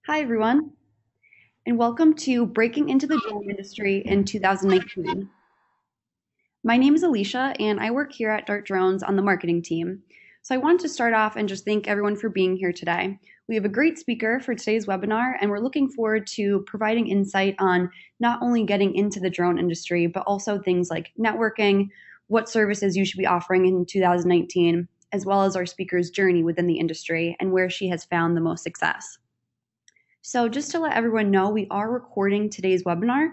Hi, everyone, and welcome to Breaking into the Drone Industry in 2019. My name is Alicia, and I work here at DARTdrones on the marketing team. So I wanted to start off and just thank everyone for being here today. We have a great speaker for today's webinar, and we're looking forward to providing insight on not only getting into the drone industry, but also things like networking, what services you should be offering in 2019, as well as our speaker's journey within the industry and where she has found the most success. So just to let everyone know, we are recording today's webinar,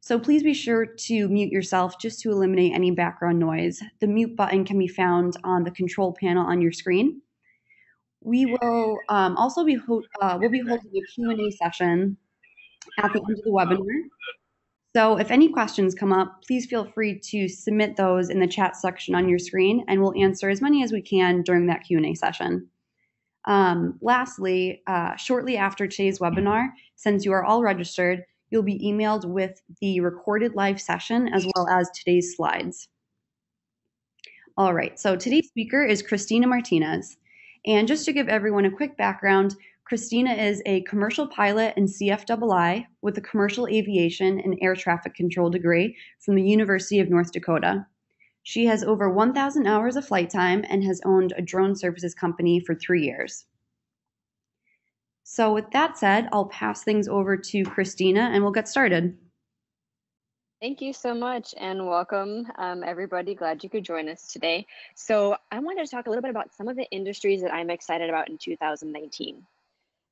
so please be sure to mute yourself just to eliminate any background noise. The mute button can be found on the control panel on your screen. We will also be holding a Q&A session at the end of the webinar. So if any questions come up, please feel free to submit those in the chat section on your screen, and we'll answer as many as we can during that Q&A session. Lastly, shortly after today's webinar, since you are all registered, you'll be emailed with the recorded live session as well as today's slides. All right, so today's speaker is Christina Martinez. And just to give everyone a quick background, Christina is a commercial pilot in CFII with a commercial aviation and air traffic control degree from the University of North Dakota. She has over 1,000 hours of flight time and has owned a drone services company for 3 years. So with that said, I'll pass things over to Christina and we'll get started. Thank you so much and welcome everybody. Glad you could join us today. So I wanted to talk a little bit about some of the industries that I'm excited about in 2019.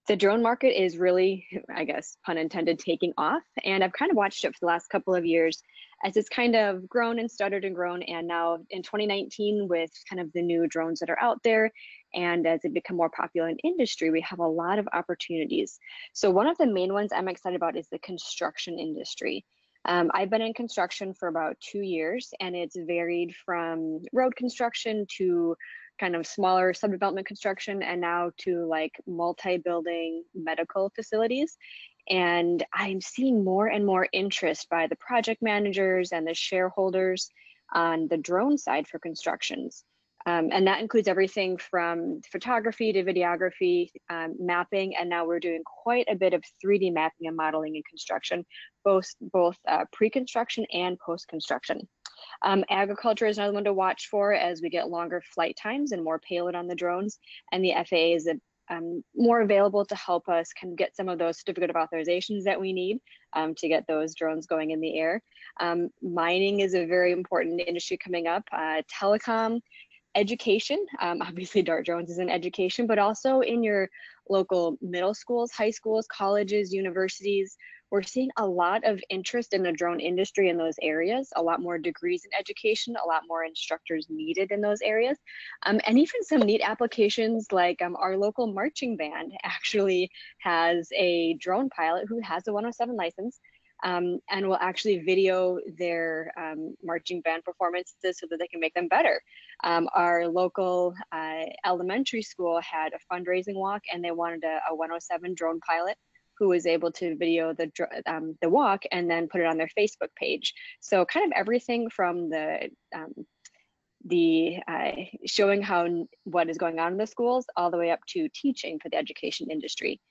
The drone market is really, I guess, pun intended, taking off. And I've kind of watched it for the last couple of years as it's kind of grown and stuttered and grown. And now in 2019, with kind of the new drones that are out there, and as it become more popular in industry, we have a lot of opportunities. So one of the main ones I'm excited about is the construction industry. I've been in construction for about 2 years, and it's varied from road construction to kind of smaller subdevelopment construction, and now to like multi-building medical facilities. And I'm seeing more and more interest by the project managers and the shareholders on the drone side for constructions. And that includes everything from photography to videography, mapping, and now we're doing quite a bit of 3D mapping and modeling in construction, both pre-construction and post-construction. Agriculture is another one to watch for as we get longer flight times and more payload on the drones, and the FAA is more available to help us kind of get some of those certificate of authorizations that we need to get those drones going in the air. Mining is a very important industry coming up. Telecom, education, obviously DARTdrones is in education, but also in your local middle schools, high schools, colleges, universities. We're seeing a lot of interest in the drone industry in those areas, a lot more degrees in education, a lot more instructors needed in those areas, and even some neat applications like our local marching band actually has a drone pilot who has a 107 license. And will actually video their marching band performances so that they can make them better. Our local elementary school had a fundraising walk, and they wanted a 107 drone pilot who was able to video the walk and then put it on their Facebook page. So kind of everything from the showing what is going on in the schools all the way up to teaching for the education industry.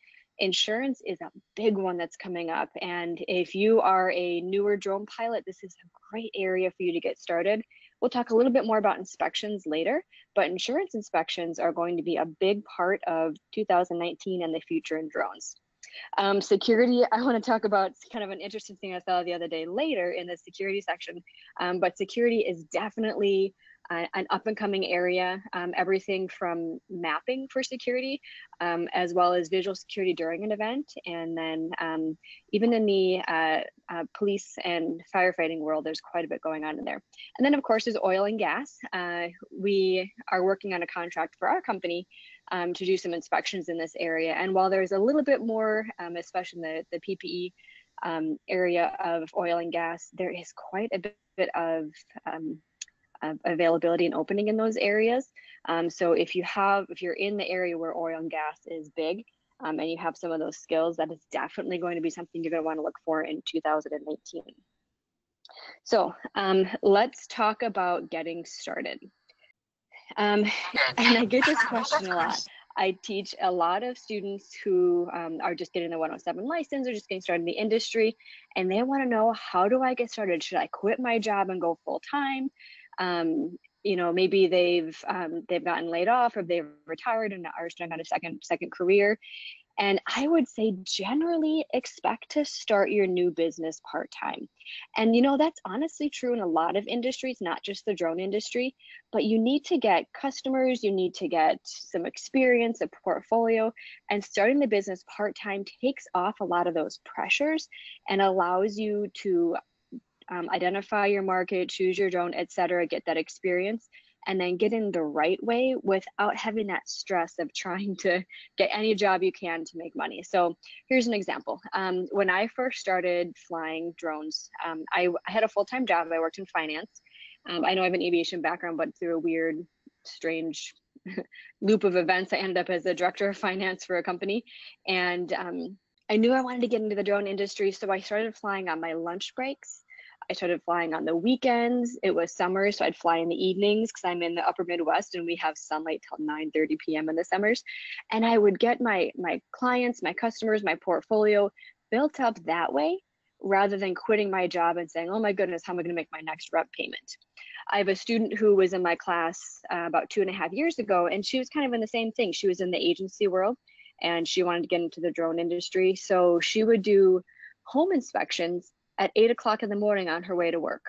Insurance is a big one that's coming up. And if you are a newer drone pilot, this is a great area for you to get started. We'll talk a little bit more about inspections later, but insurance inspections are going to be a big part of 2019 and the future in drones. Security, I want to talk about kind of an interesting thing I saw the other day later in the security section, but security is definitely an up and coming area, everything from mapping for security, as well as visual security during an event. And then even in the police and firefighting world, there's quite a bit going on in there. And then of course, there's oil and gas. We are working on a contract for our company to do some inspections in this area. And while there's a little bit more, especially in the PPE area of oil and gas, there is quite a bit of availability and opening in those areas. So if you're in the area where oil and gas is big, and you have some of those skills, that is definitely going to be something you're going to want to look for in 2019. So let's talk about getting started. And I get this question a lot. I teach a lot of students who are just getting the 107 license or just getting started in the industry, and they want to know, how do I get started? Should I quit my job and go full time? Maybe they've gotten laid off, or they've retired and are starting out a second career. And I would say generally expect to start your new business part-time. And that's honestly true in a lot of industries, not just the drone industry, but you need to get customers, you need to get some experience, a portfolio, and starting the business part-time takes off a lot of those pressures and allows you to identify your market, choose your drone, etc., get that experience, and then get in the right way without having that stress of trying to get any job you can to make money. So here's an example. When I first started flying drones, I had a full-time job. I worked in finance. I know I have an aviation background, but through a weird, strange loop of events, I ended up as the director of finance for a company. And I knew I wanted to get into the drone industry, so I started flying on my lunch breaks. I started flying on the weekends. It was summer, so I'd fly in the evenings because I'm in the upper Midwest and we have sunlight till 9:30 p.m. in the summers. And I would get my clients, my customers, my portfolio built up that way, rather than quitting my job and saying, oh my goodness, how am I going to make my next rep payment? I have a student who was in my class about 2.5 years ago, and she was kind of in the same thing. She was in the agency world and she wanted to get into the drone industry. So she would do home inspections at 8 o'clock in the morning on her way to work.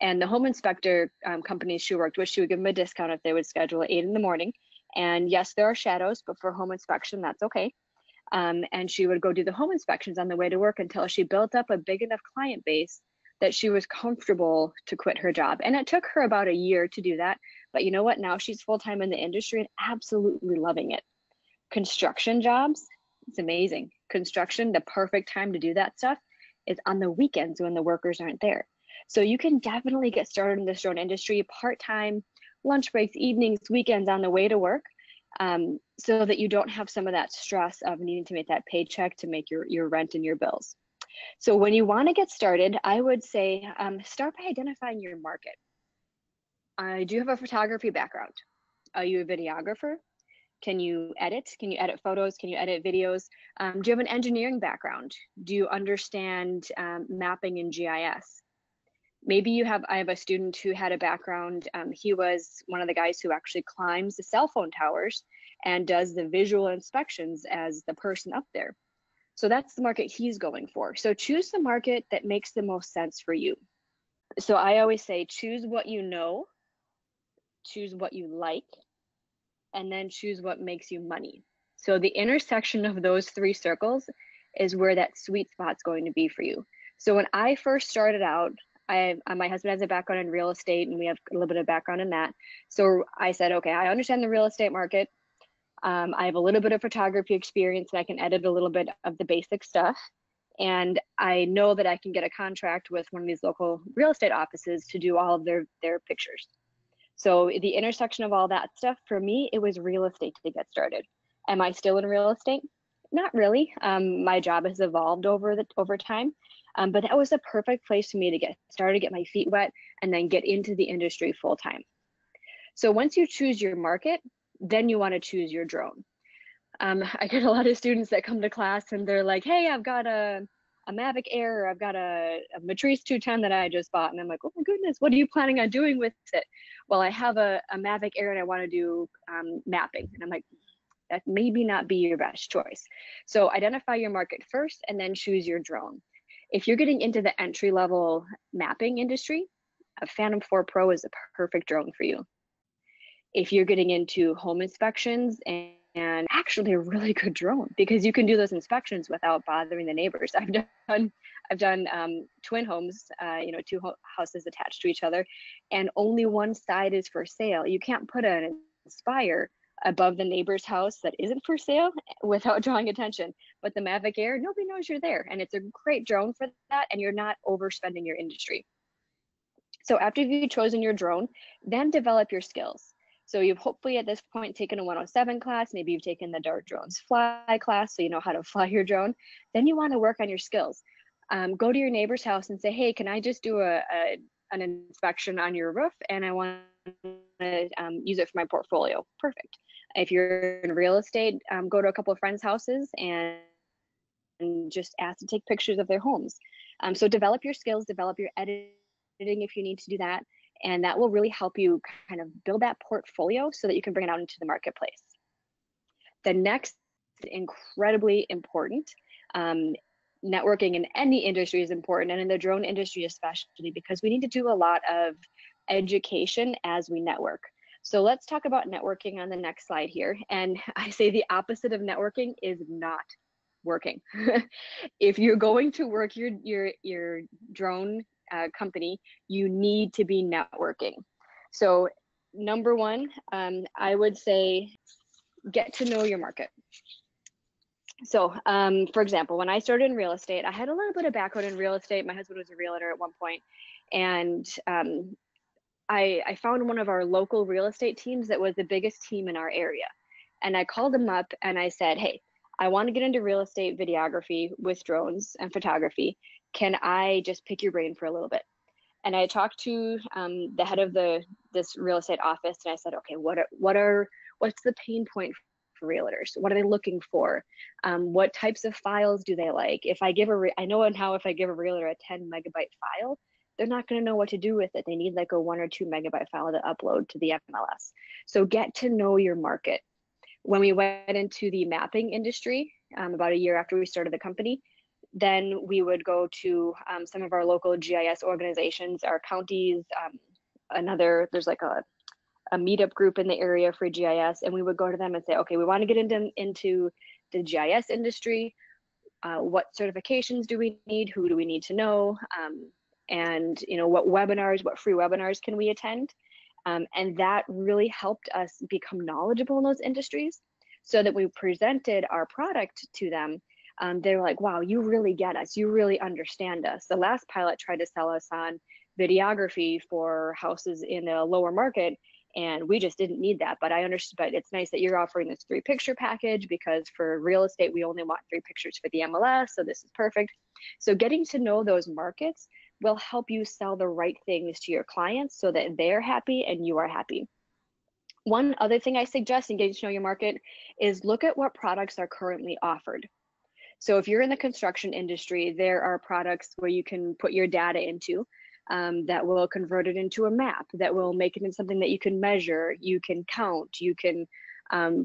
And the home inspector companies she worked with, she would give them a discount if they would schedule at 8 in the morning. And yes, there are shadows, but for home inspection, that's okay. And she would go do the home inspections on the way to work until she built up a big enough client base that she was comfortable to quit her job. And it took her about a year to do that. But you know what? Now she's full-time in the industry and absolutely loving it. Construction jobs, it's amazing. Construction, the perfect time to do that stuff is on the weekends when the workers aren't there. So you can definitely get started in this drone industry part-time, lunch breaks, evenings, weekends on the way to work, so that you don't have some of that stress of needing to make that paycheck to make your rent and your bills. So when you want to get started, I would say start by identifying your market. Do you have a photography background? Are you a videographer? Can you edit? Can you edit photos? Can you edit videos? Do you have an engineering background? Do you understand mapping and GIS? Maybe I have a student who had a background. He was one of the guys who actually climbs the cell phone towers and does the visual inspections as the person up there. So that's the market he's going for. So choose the market that makes the most sense for you. So I always say, choose what you know, choose what you like, and then choose what makes you money. So the intersection of those three circles is where that sweet spot's going to be for you. So when I first started out, my husband has a background in real estate and we have a little bit of background in that. So I said, okay, I understand the real estate market. I have a little bit of photography experience and I can edit a little bit of the basic stuff. And I know that I can get a contract with one of these local real estate offices to do all of their pictures. So the intersection of all that stuff, for me, it was real estate to get started. Am I still in real estate? Not really. My job has evolved over time, but that was a perfect place for me to get started, get my feet wet, and then get into the industry full time. So once you choose your market, then you want to choose your drone. I get a lot of students that come to class and they're like, hey, I've got a Mavic Air, or I've got a Matrice 210 that I just bought. And I'm like, oh my goodness, what are you planning on doing with it? Well, I have a Mavic Air and I want to do mapping. And I'm like, that maybe not be your best choice. So identify your market first and then choose your drone. If you're getting into the entry level mapping industry, a Phantom 4 Pro is a perfect drone for you. If you're getting into home inspections and actually a really good drone, because you can do those inspections without bothering the neighbors. I've done twin homes, two houses attached to each other, and only one side is for sale. You can't put an Inspire above the neighbor's house that isn't for sale without drawing attention. But the Mavic Air, nobody knows you're there, and it's a great drone for that, and you're not overspending your industry. So after you've chosen your drone, then develop your skills. So you've hopefully at this point taken a 107 class, maybe you've taken the DARTdrones fly class, so you know how to fly your drone. Then you want to work on your skills. Go to your neighbor's house and say, hey, can I just do an inspection on your roof, and I want to use it for my portfolio? Perfect. If you're in real estate, go to a couple of friends' houses and just ask to take pictures of their homes. So develop your skills, develop your editing if you need to do that. And that will really help you kind of build that portfolio so that you can bring it out into the marketplace. The next, incredibly important, networking in any industry is important, and in the drone industry especially, because we need to do a lot of education as we network. So let's talk about networking on the next slide here. And I say the opposite of networking is not working. If you're going to work your drone company, you need to be networking. So number one, I would say get to know your market. So for example, when I started in real estate, I had a little bit of background in real estate. My husband was a realtor at one point, and I found one of our local real estate teams that was the biggest team in our area. And I called them up and I said, hey, I want to get into real estate videography with drones and photography. Can I just pick your brain for a little bit? And I talked to the head of this real estate office, and I said, okay, what's the pain point for realtors? What are they looking for? What types of files do they like? If I give I know now if I give a realtor a 10 megabyte file, they're not going to know what to do with it. They need like a 1 or 2 megabyte file to upload to the MLS. So get to know your market. When we went into the mapping industry, about a year after we started the company, then we would go to some of our local GIS organizations, our counties, there's like a meetup group in the area for GIS, and we would go to them and say, okay, we want to get into the GIS industry. What certifications do we need? Who do we need to know? And what free webinars can we attend? And that really helped us become knowledgeable in those industries, so that we presented our product to them. They were like, wow, you really get us. You really understand us. The last pilot tried to sell us on videography for houses in a lower market, and we just didn't need that. But I understood, but it's nice that you're offering this 3-picture package, because for real estate, we only want 3 pictures for the MLS. So this is perfect. So getting to know those markets will help you sell the right things to your clients so that they're happy and you are happy. One other thing I suggest in getting to know your market is look at what products are currently offered. So if you're in the construction industry, there are products where you can put your data into that will convert it into a map, that will make it into something that you can measure, you can count, you can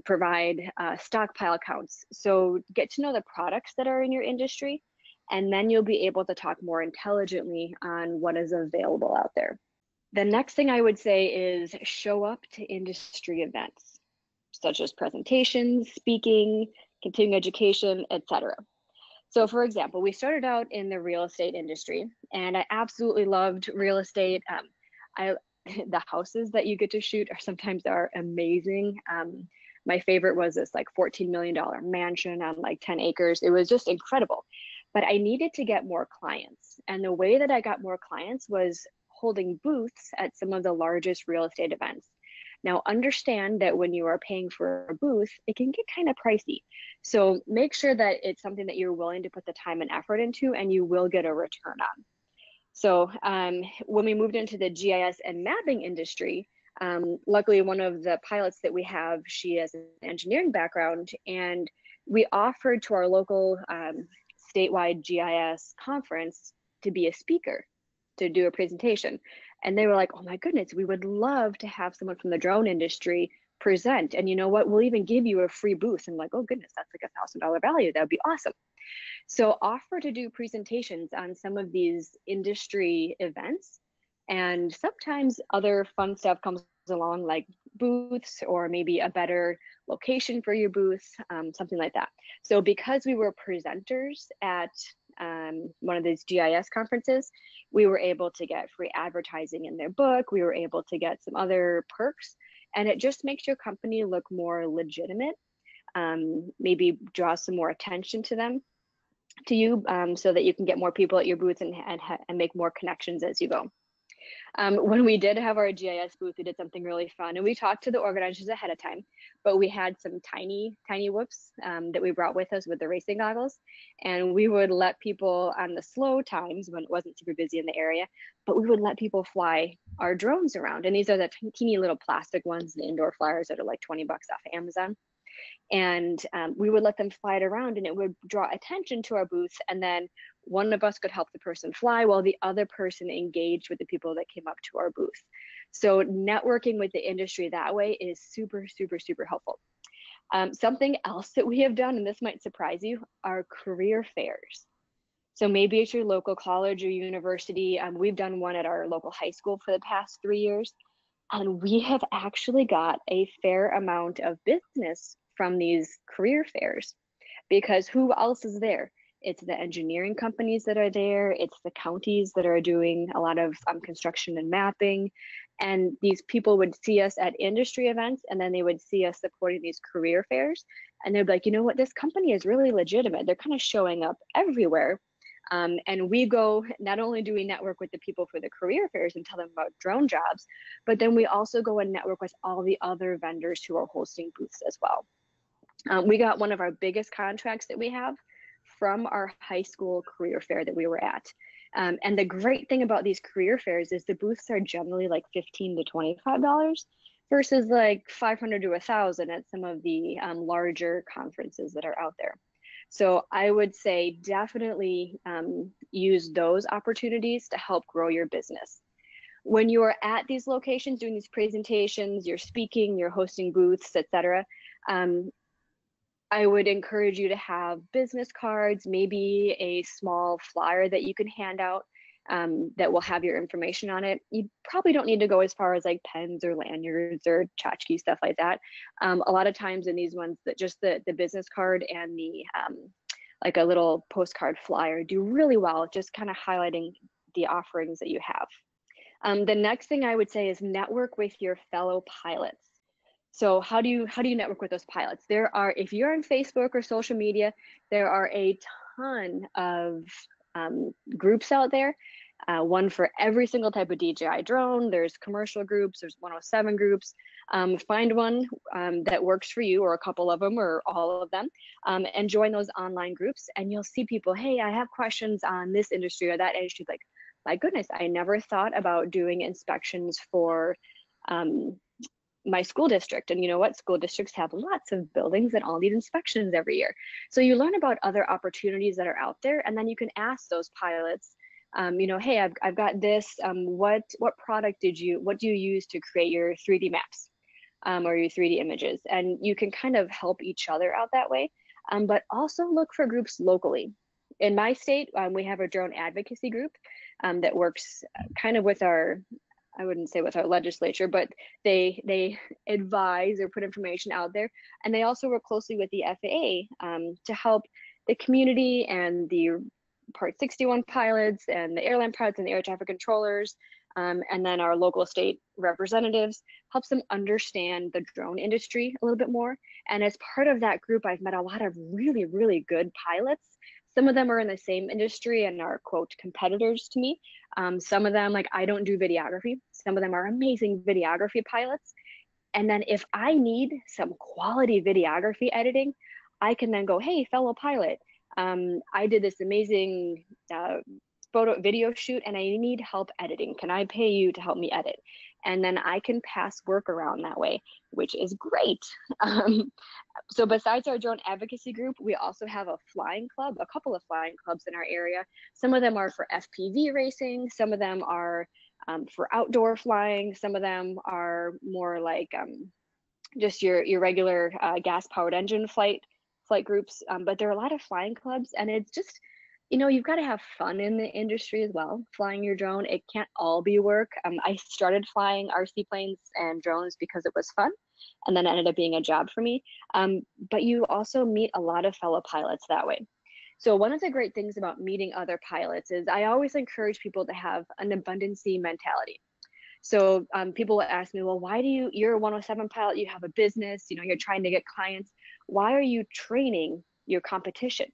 provide stockpile counts. So get to know the products that are in your industry, and then you'll be able to talk more intelligently on what is available out there. The next thing I would say is show up to industry events, such as presentations, speaking, continuing education, etc. So for example, we started out in the real estate industry, and I absolutely loved real estate. The houses that you get to shoot sometimes are amazing. My favorite was this like $14 million mansion on like 10 acres. It was just incredible. But I needed to get more clients. And the way that I got more clients was holding booths at some of the largest real estate events. Now, understand that when you are paying for a booth, it can get kind of pricey. So make sure that it's something that you're willing to put the time and effort into, and you will get a return on. So when we moved into the GIS and mapping industry, luckily one of the pilots that we have, she has an engineering background, and we offered to our local statewide GIS conference to be a speaker, to do a presentation. And they were like, oh my goodness, we would love to have someone from the drone industry present. And you know what, we'll even give you a free booth. And I'm like, oh goodness, that's like $1,000 value. That would be awesome. So offer to do presentations on some of these industry events. And sometimes other fun stuff comes along, like booths, or maybe a better location for your booth, something like that. So because we were presenters at one of these GIS conferences, we were able to get free advertising in their book. We were able to get some other perks, and it just makes your company look more legitimate, maybe draw some more attention to you, so that you can get more people at your booth and make more connections as you go. When we did have our GIS booth, we did something really fun, and we talked to the organizers ahead of time, but we had some tiny whoops that we brought with us with the racing goggles, and we would let people on the slow times when it wasn't super busy in the area, but we would let people fly our drones around. And these are the teeny little plastic ones, the indoor flyers that are like 20 bucks off of Amazon. And we would let them fly it around, and it would draw attention to our booth. And then one of us could help the person fly while the other person engaged with the people that came up to our booth. So networking with the industry that way is super, super, super helpful. Something else that we have done, and this might surprise you, are career fairs. So maybe it's your local college or university. We've done one at our local high school for the past 3 years. And we have actually got a fair amount of business from these career fairs, because who else is there? It's the engineering companies that are there. It's the counties that are doing a lot of construction and mapping. And these people would see us at industry events, and then they would see us supporting these career fairs. And they'd be like, you know what, this company is really legitimate. They're kind of showing up everywhere. And we go, not only do we network with the people for the career fairs and tell them about drone jobs, but then we also go and network with all the other vendors who are hosting booths as well. We got one of our biggest contracts that we have from our high school career fair that we were at. And the great thing about these career fairs is the booths are generally like $15 to $25 versus like $500 to $1,000 at some of the larger conferences that are out there. So I would say definitely use those opportunities to help grow your business. When you are at these locations doing these presentations, you're speaking, you're hosting booths, etc., I would encourage you to have business cards, maybe a small flyer that you can hand out that will have your information on it. You probably don't need to go as far as like pens or lanyards or tchotchke, stuff like that. A lot of times in these ones, that just the business card and the like a little postcard flyer do really well, just kind of highlighting the offerings that you have. The next thing I would say is network with your fellow pilots. So how do you network with those pilots? There are, if you're on Facebook or social media, there are a ton of groups out there, one for every single type of DJI drone. There's commercial groups, there's 107 groups. Find one that works for you, or a couple of them, or all of them, and join those online groups, and you'll see people, hey, I have questions on this industry or that industry. Like, my goodness, I never thought about doing inspections for my school district. And you know what? School districts have lots of buildings that all need inspections every year. So you learn about other opportunities that are out there, and then you can ask those pilots, you know, hey, I've got this. What product what do you use to create your 3D maps or your 3D images? And you can kind of help each other out that way. But also look for groups locally. In my state, we have a drone advocacy group that works kind of with our, I wouldn't say with our legislature, but they advise or put information out there. And they also work closely with the FAA to help the community and the Part 61 pilots and the airline pilots and the air traffic controllers, and then our local state representatives, helps them understand the drone industry a little bit more. And as part of that group, I've met a lot of really, really good pilots. Some of them are in the same industry and are, quote, competitors to me. Some of them, like, I don't do videography. Some of them are amazing videography pilots. And then if I need some quality videography editing, I can then go, hey, fellow pilot, I did this amazing video shoot and I need help editing. Can I pay you to help me edit? And then I can pass work around that way, which is great. So besides our drone advocacy group, we also have a flying club, a couple of flying clubs in our area. Some of them are for FPV racing. Some of them are for outdoor flying. Some of them are more like just your regular gas-powered engine flight groups. But there are a lot of flying clubs, and it's just, you know, you've got to have fun in the industry as well. Flying your drone, it can't all be work. I started flying RC planes and drones because it was fun, and then it ended up being a job for me. But you also meet a lot of fellow pilots that way. So one of the great things about meeting other pilots is I always encourage people to have an abundancy mentality. So people will ask me, well, why do you're a 107 pilot, you have a business, you know, you're trying to get clients. Why are you training your competition?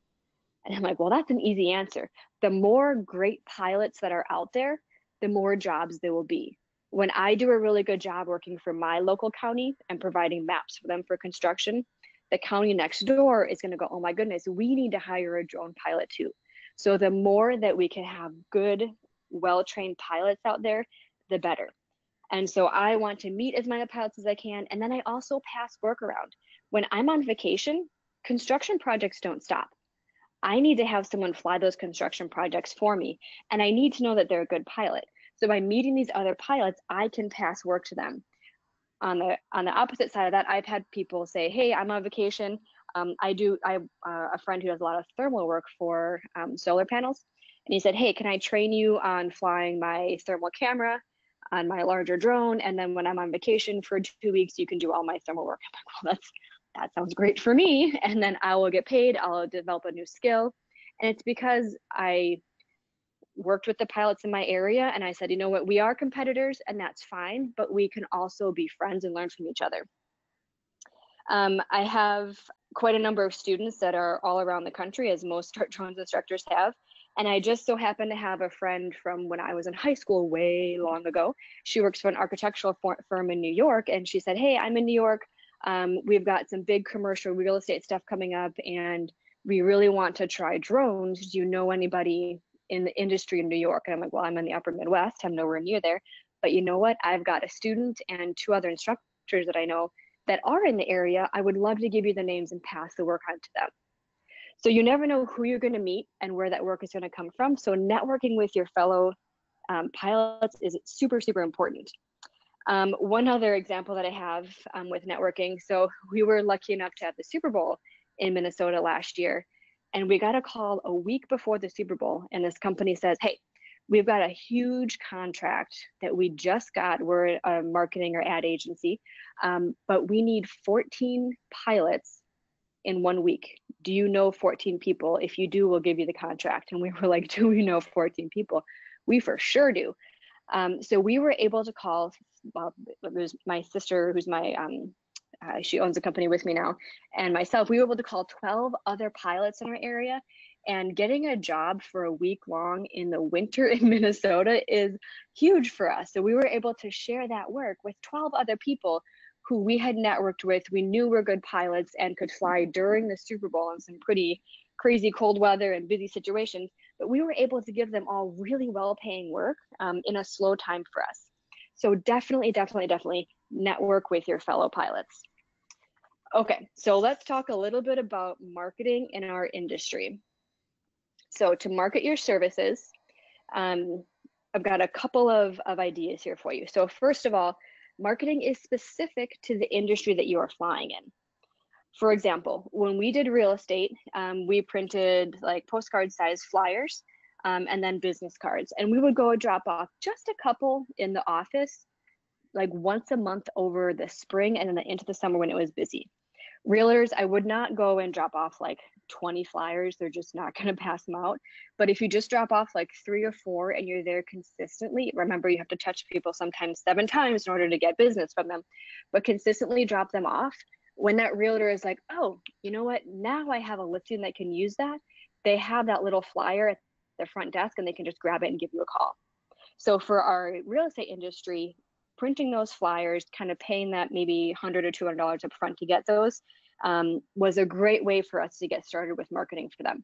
And I'm like, well, that's an easy answer. The more great pilots that are out there, the more jobs there will be. When I do a really good job working for my local county and providing maps for them for construction, the county next door is going to go, oh my goodness, we need to hire a drone pilot too. So the more that we can have good, well-trained pilots out there, the better. And so I want to meet as many pilots as I can. And then I also pass work around. When I'm on vacation, construction projects don't stop. I need to have someone fly those construction projects for me. And I need to know that they're a good pilot. So by meeting these other pilots, I can pass work to them. On the opposite side of that, I've had people say, hey, I'm on vacation. I have a friend who does a lot of thermal work for solar panels. And he said, hey, can I train you on flying my thermal camera on my larger drone? And then when I'm on vacation for 2 weeks, you can do all my thermal work. I'm like, well, that sounds great for me. And then I will get paid, I'll develop a new skill. And it's because I worked with the pilots in my area and I said, you know what, we are competitors and that's fine, but we can also be friends and learn from each other. I have quite a number of students that are all around the country, as most DARTdrones instructors have. And I just so happen to have a friend from when I was in high school way long ago. She works for an architectural firm in New York. And she said, hey, I'm in New York. We've got some big commercial real estate stuff coming up and we really want to try drones. Do you know anybody in the industry in New York? And I'm like, well, I'm in the upper Midwest. I'm nowhere near there. But you know what? I've got a student and 2 other instructors that I know that are in the area. I would love to give you the names and pass the work on to them. So you never know who you're going to meet and where that work is going to come from. So networking with your fellow pilots is super, super important. One other example that I have with networking. So we were lucky enough to have the Super Bowl in Minnesota last year. And we got a call a week before the Super Bowl. And this company says, hey, we've got a huge contract that we just got. We're a marketing or ad agency, but we need 14 pilots in 1 week. Do you know 14 people? If you do, we'll give you the contract. And we were like, do we know 14 people? We for sure do. So we were able to call, well, it was my sister, who's she owns a company with me now, and myself. We were able to call 12 other pilots in our area, and getting a job for a week long in the winter in Minnesota is huge for us. So we were able to share that work with 12 other people who we had networked with. We knew were good pilots and could fly during the Super Bowl in some pretty crazy cold weather and busy situations, but we were able to give them all really well-paying work in a slow time for us. So definitely network with your fellow pilots. Okay, so let's talk a little bit about marketing in our industry. So to market your services, I've got a couple of ideas here for you. So first of all, marketing is specific to the industry that you are flying in. For example, when we did real estate, we printed like postcard size flyers and then business cards. And we would go drop off just a couple in the office, like once a month over the spring and then into the summer when it was busy. Realtors, I would not go and drop off like 20 flyers. They're just not going to pass them out. But if you just drop off like 3 or 4 and you're there consistently, remember you have to touch people sometimes 7 times in order to get business from them, but consistently drop them off. When that realtor is like, oh, you know what? Now I have a listing that can use that. They have that little flyer at the front desk and they can just grab it and give you a call. So for our real estate industry, printing those flyers, kind of paying that maybe $100 or $200 up front to get those was a great way for us to get started with marketing for them.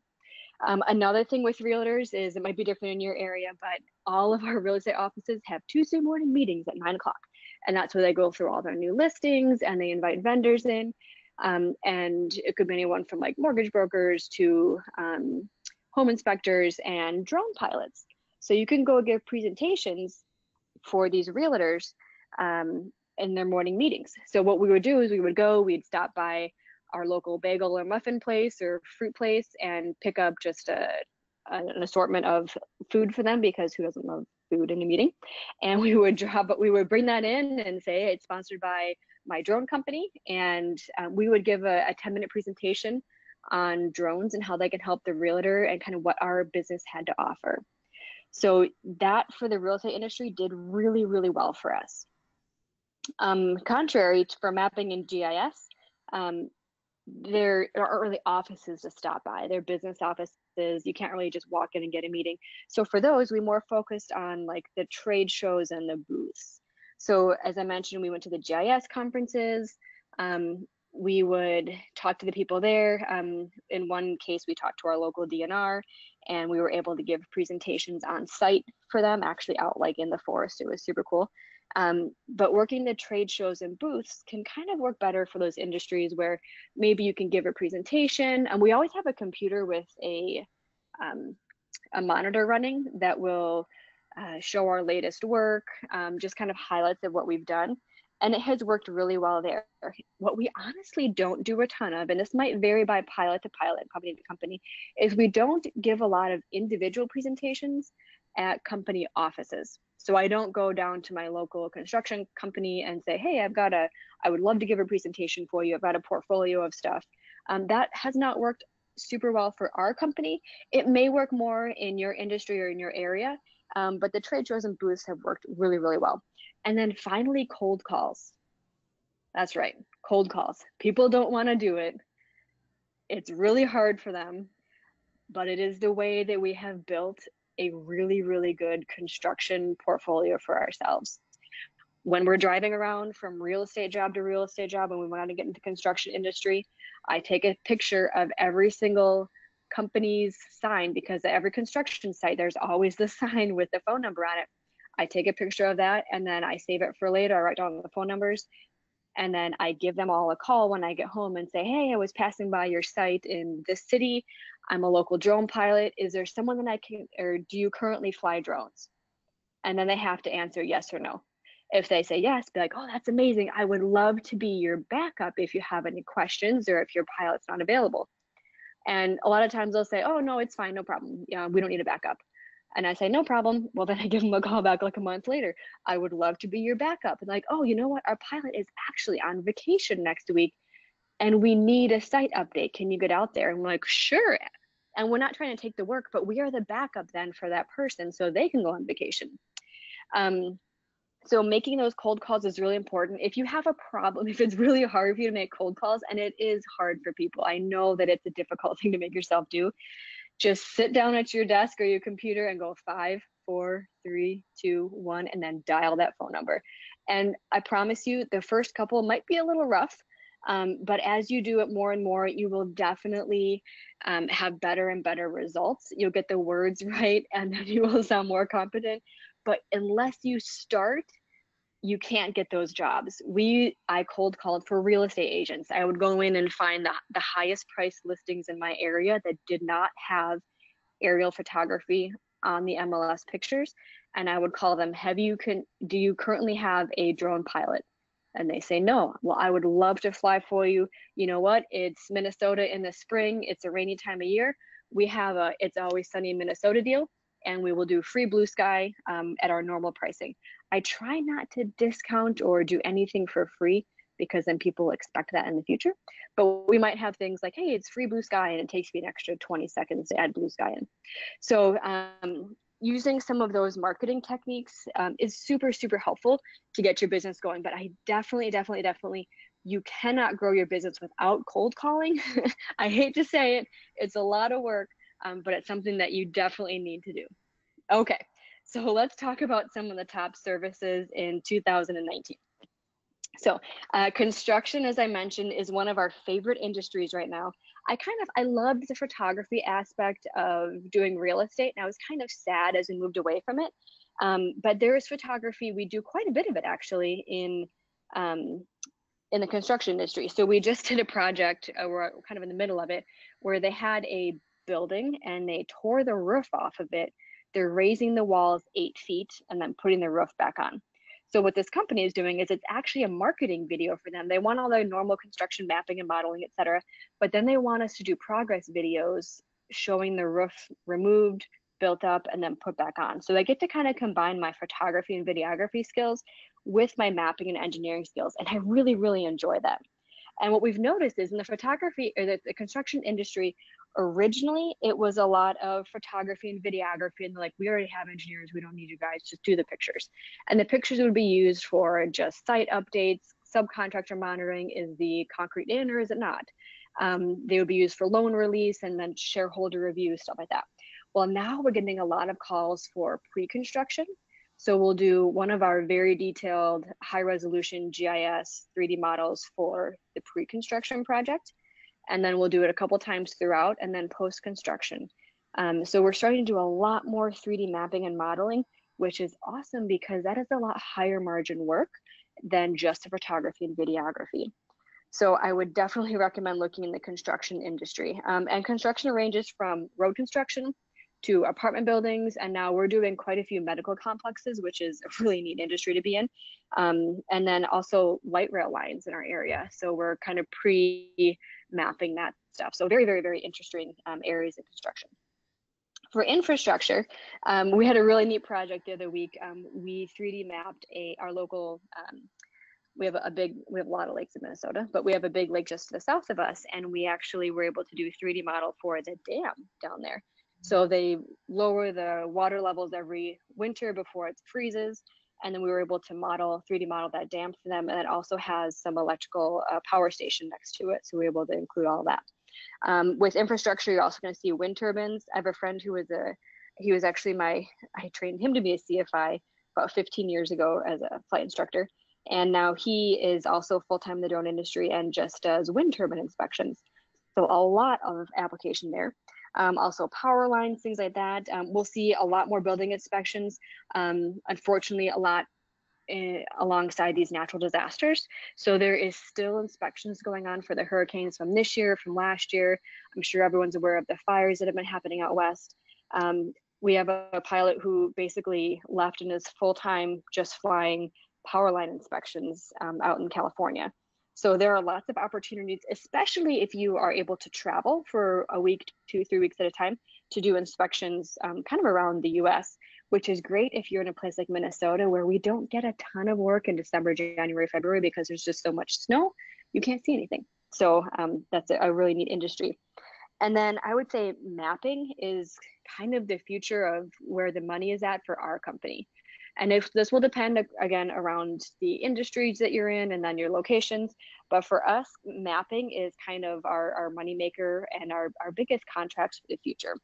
Another thing with realtors is, it might be different in your area, but all of our real estate offices have Tuesday morning meetings at 9 o'clock. And that's where they go through all their new listings and they invite vendors in. And it could be anyone from like mortgage brokers to home inspectors and drone pilots. So you can go give presentations for these realtors in their morning meetings. So what we would do is we'd stop by our local bagel or muffin place or fruit place and pick up just an assortment of food for them, because who doesn't love food in a meeting? And we would bring that in and say it's sponsored by my drone company, and we would give a 10-minute presentation on drones and how they can help the realtor and kind of what our business had to offer. So that for the real estate industry did really, really well for us. Contrary for mapping in GIS, there aren't really offices to stop by. They're business offices. You can't really just walk in and get a meeting. So for those, we more focused on like the trade shows and the booths. So as I mentioned, we went to the GIS conferences. We would talk to the people there. In one case, we talked to our local DNR, and we were able to give presentations on site for them, actually out like in the forest. It was super cool. But working the trade shows and booths can kind of work better for those industries where maybe you can give a presentation. And we always have a computer with a monitor running that will show our latest work, just kind of highlights of what we've done. And it has worked really well there. What we honestly don't do a ton of, and this might vary by pilot to pilot, company to company, is we don't give a lot of individual presentations at company offices. So I don't go down to my local construction company and say, hey, I would love to give a presentation for you. I've got a portfolio of stuff. That has not worked super well for our company. It may work more in your industry or in your area, but the trade shows and booths have worked really, really well. And then finally, cold calls. That's right, cold calls. People don't want to do it. It's really hard for them, but it is the way that we have built a really, really good construction portfolio for ourselves. When we're driving around from real estate job to real estate job and we want to get into the construction industry, I take a picture of every single company's sign, because at every construction site, there's always the sign with the phone number on it. I take a picture of that and then I save it for later. I write down the phone numbers and then I give them all a call when I get home and say, hey, I was passing by your site in this city. I'm a local drone pilot. Is there someone that I can, or do you currently fly drones? And then they have to answer yes or no. If they say yes, be like, oh, that's amazing. I would love to be your backup if you have any questions or if your pilot's not available. And a lot of times they'll say, oh, no, it's fine, no problem. Yeah, we don't need a backup. And I say, no problem. Well, then I give them a call back like a month later. I would love to be your backup. And like, oh, you know what? Our pilot is actually on vacation next week and we need a site update. Can you get out there? And I'm like, sure. And we're not trying to take the work, but we are the backup then for that person so they can go on vacation. So making those cold calls is really important. If you have a problem, if it's really hard for you to make cold calls, and it is hard for people, I know that it's a difficult thing to make yourself do, just sit down at your desk or your computer and go 5, 4, 3, 2, 1, and then dial that phone number. And I promise you, the first couple might be a little rough, but as you do it more and more, you will definitely have better and better results. You'll get the words right, and then you will sound more competent. But unless you start, you can't get those jobs. I cold called for real estate agents. I would go in and find the highest price listings in my area that did not have aerial photography on the MLS pictures. And I would call them, do you currently have a drone pilot? And they say, no. Well, I would love to fly for you. You know what? It's Minnesota in the spring. It's a rainy time of year. We have It's Always Sunny in Minnesota deal, and we will do free blue sky at our normal pricing. I try not to discount or do anything for free because then people expect that in the future. But we might have things like, hey, it's free blue sky and it takes me an extra 20 seconds to add blue sky in. So using some of those marketing techniques is super, super helpful to get your business going. But I definitely, you cannot grow your business without cold calling. I hate to say it, it's a lot of work, but it's something that you definitely need to do. Okay, so let's talk about some of the top services in 2019. So construction, as I mentioned, is one of our favorite industries right now. I loved the photography aspect of doing real estate, and I was kind of sad as we moved away from it. But there is photography. We do quite a bit of it actually in the construction industry. So we just did a project, we're kind of in the middle of it, where they had a building and they tore the roof off of it. They're raising the walls 8 feet and then putting the roof back on. So what this company is doing is it's actually a marketing video for them. They want all their normal construction mapping and modeling, et cetera, but then they want us to do progress videos showing the roof removed, built up, and then put back on. So I get to kind of combine my photography and videography skills with my mapping and engineering skills. And I really, really enjoy that. And what we've noticed is in the photography or the construction industry, originally it was a lot of photography and videography, and like, we already have engineers, we don't need you guys, just do the pictures. And the pictures would be used for just site updates, subcontractor monitoring. Is the concrete in or is it not? They would be used for loan release and then shareholder review, stuff like that. Well, now we're getting a lot of calls for pre-construction. So we'll do one of our very detailed high resolution GIS 3D models for the pre-construction project. And then we'll do it a couple times throughout and then post-construction. So we're starting to do a lot more 3D mapping and modeling, which is awesome because that is a lot higher margin work than just the photography and videography. So I would definitely recommend looking in the construction industry. And construction ranges from road construction to apartment buildings, and now we're doing quite a few medical complexes, which is a really neat industry to be in. And then also light rail lines in our area. So we're kind of pre-mapping that stuff. So very, very, very interesting areas of construction. For infrastructure, we had a really neat project the other week. We 3D mapped our local, we have a lot of lakes in Minnesota, but we have a big lake just to the south of us, and we actually were able to do 3D model for the dam down there. So they lower the water levels every winter before it freezes, and then we were able to 3D model that dam for them, and it also has some electrical power station next to it, so we were able to include all that. With infrastructure, you're also going to see wind turbines. I have a friend who was actually I trained him to be a CFI about 15 years ago as a flight instructor. And now he is also full-time in the drone industry and just does wind turbine inspections. So a lot of application there. Also power lines, things like that. We'll see a lot more building inspections. Unfortunately, a lot alongside these natural disasters. So there is still inspections going on for the hurricanes from this year, from last year. I'm sure everyone's aware of the fires that have been happening out west. We have a pilot who basically left and is full-time just flying power line inspections out in California. So there are lots of opportunities, especially if you are able to travel for a week, 2, 3 weeks at a time to do inspections kind of around the US, which is great if you're in a place like Minnesota where we don't get a ton of work in December, January, February because there's just so much snow, you can't see anything. So that's a really neat industry. And then I would say mapping is kind of the future of where the money is at for our company. And if this will depend again around the industries that you're in and then your locations, but for us, mapping is kind of our money maker and our biggest contracts for the future.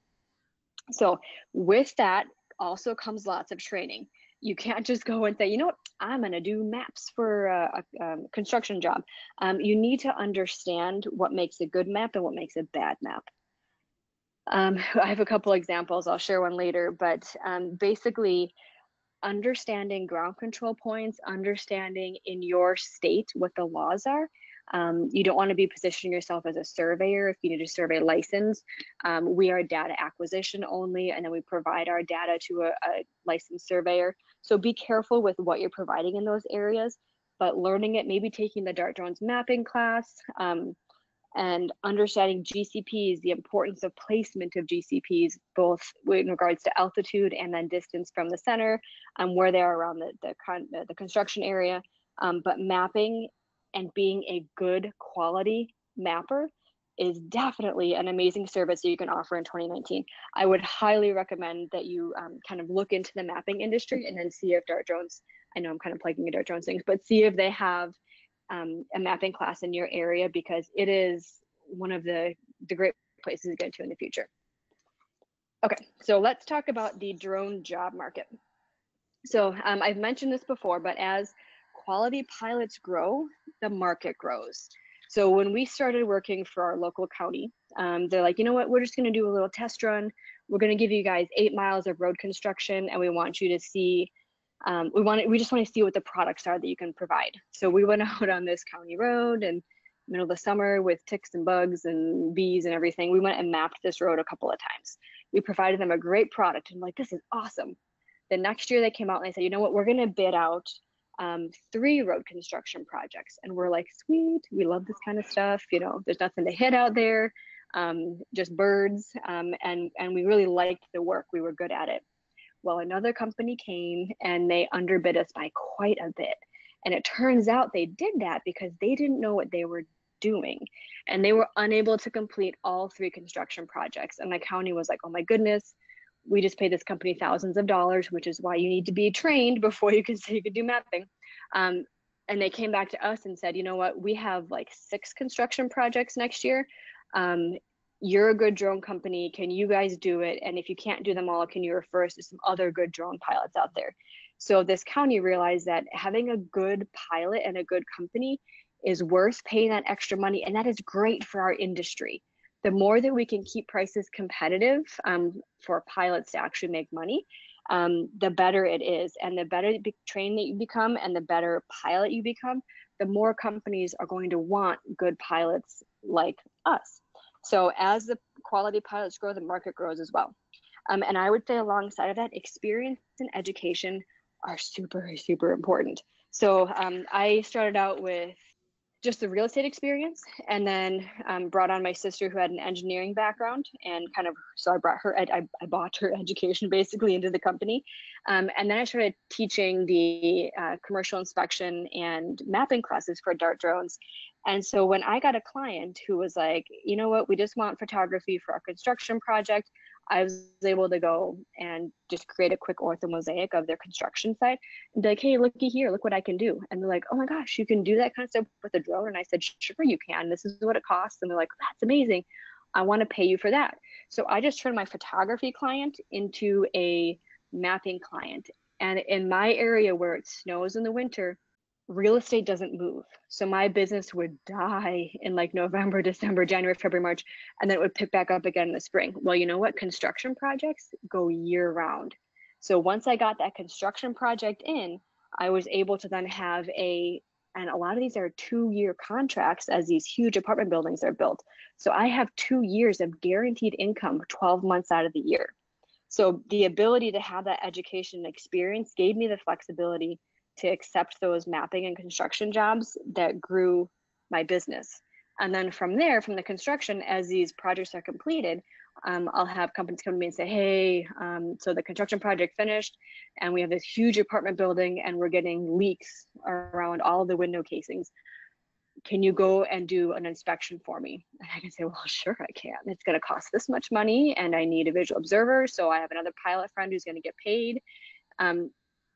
So with that also comes lots of training. You can't just go and say, you know what, I'm going to do maps for a construction job. You need to understand what makes a good map and what makes a bad map. I have a couple examples. I'll share one later, but basically, understanding ground control points, understanding in your state what the laws are. You don't want to be positioning yourself as a surveyor if you need a survey license. We are data acquisition only, and then we provide our data to a licensed surveyor. So be careful with what you're providing in those areas, but learning it, maybe taking the DARTdrones mapping class, and understanding GCPs, the importance of placement of GCPs, both in regards to altitude and then distance from the center, where they are around the construction area. But mapping and being a good quality mapper is definitely an amazing service that you can offer in 2019. I would highly recommend that you kind of look into the mapping industry and then see if DARTdrones, I know I'm kind of plugging at DARTdrones things, but see if they have a mapping class in your area, because it is one of the great places to get to in the future. Okay, so let's talk about the drone job market. So I've mentioned this before, but as quality pilots grow, the market grows. So when we started working for our local county, they're like, you know what, we're just gonna do a little test run. We're gonna give you guys 8 miles of road construction, and we want you to see we just want to see what the products are that you can provide. So we went out on this county road in the middle of the summer with ticks and bugs and bees and everything. We went and mapped this road a couple of times. We provided them a great product and like, this is awesome. The next year they came out and they said, you know what, we're going to bid out 3 road construction projects. And we're like, sweet, we love this kind of stuff. You know, there's nothing to hit out there, just birds. And we really liked the work. We were good at it. Well, another company came and they underbid us by quite a bit. And it turns out they did that because they didn't know what they were doing. And they were unable to complete all 3 construction projects. And the county was like, oh my goodness, we just paid this company thousands of dollars, which is why you need to be trained before you can say you could do mapping. And they came back to us and said, you know what, we have like 6 construction projects next year. You're a good drone company. Can you guys do it? And if you can't do them all, can you refer us to some other good drone pilots out there? So this county realized that having a good pilot and a good company is worth paying that extra money. And that is great for our industry. The more that we can keep prices competitive for pilots to actually make money, the better it is. And the better trained that you become and the better pilot you become, the more companies are going to want good pilots like us. So as the quality pilots grow, the market grows as well. And I would say alongside of that, experience and education are super, super important. So I started out with just the real estate experience, and then brought on my sister who had an engineering background, and so I bought her education basically into the company. And then I started teaching the commercial inspection and mapping classes for DARTdrones. And so when I got a client who was like, you know what, we just want photography for our construction project, I was able to go and just create a quick ortho mosaic of their construction site and be like, hey, looky here, look what I can do. And they're like, oh my gosh, you can do that kind of stuff with a drone? And I said, sure, you can. This is what it costs. And they're like, that's amazing. I want to pay you for that. So I just turned my photography client into a mapping client. And in my area where it snows in the winter, real estate doesn't move. So my business would die in like November, December, January, February, March, and then it would pick back up again in the spring. Well, you know what? Construction projects go year round. So once I got that construction project in, I was able to then have and a lot of these are 2-year contracts as these huge apartment buildings are built. So I have 2 years of guaranteed income 12 months out of the year. So the ability to have that education experience gave me the flexibility to accept those mapping and construction jobs that grew my business. And then from there, from the construction, as these projects are completed, I'll have companies come to me and say, hey, so the construction project finished and we have this huge apartment building and we're getting leaks around all of the window casings. Can you go and do an inspection for me? And I can say, well, sure, I can. It's going to cost this much money and I need a visual observer. So I have another pilot friend who's going to get paid.